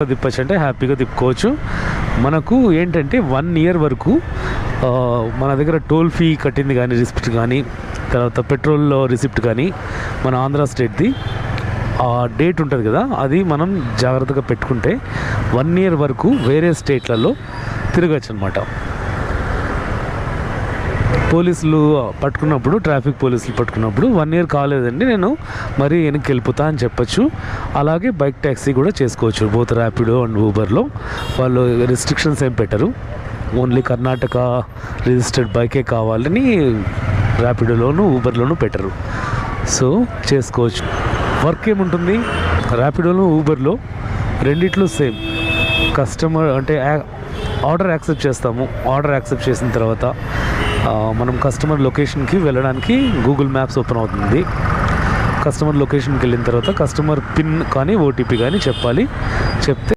తిప్పచ్చు అంటే హ్యాపీగా తిప్పుకోవచ్చు. మనకు ఏంటంటే 1 ఇయర్ వరకు మన దగ్గర టోల్ ఫీ కట్టింది కానీ రిసిప్ట్ కానీ, తర్వాత పెట్రోల్లో రిసిప్ట్ కానీ, మన ఆంధ్ర స్టేట్ది ఆ డేట్ ఉంటుంది కదా, అది మనం జాగ్రత్తగా పెట్టుకుంటే 1 ఇయర్ వరకు వేరే స్టేట్లలో తిరగచ్చు అనమాట. పోలీసులు పట్టుకున్నప్పుడు, ట్రాఫిక్ పోలీసులు పట్టుకున్నప్పుడు 1 ఇయర్ కాలేదండి, నేను మరీ వెనక్కి వెళ్ళిపోతా అని చెప్పచ్చు. అలాగే బైక్ ట్యాక్సీ కూడా చేసుకోవచ్చు. బోత్ ర్యాపిడో అండ్ ఊబర్లో వాళ్ళు రిస్ట్రిక్షన్స్ ఏం పెట్టరు. ఓన్లీ కర్ణాటక రిజిస్టర్డ్ బైకే కావాలని ర్యాపిడోలోను ఊబర్లోను పెట్టరు. సో చేసుకోవచ్చు. వర్క్ ఏముంటుంది ర్యాపిడోలో ఊబర్లో రెండిట్లో సేమ్. కస్టమర్ అంటే ఆర్డర్ యాక్సెప్ట్ చేస్తాము. ఆర్డర్ యాక్సెప్ట్ చేసిన తర్వాత మనం కస్టమర్ లొకేషన్కి వెళ్ళడానికి గూగుల్ మ్యాప్స్ ఓపెన్ అవుతుంది. కస్టమర్ లొకేషన్కి వెళ్ళిన తర్వాత కస్టమర్ పిన్ కానీ ఓటీపీ కానీ చెప్తే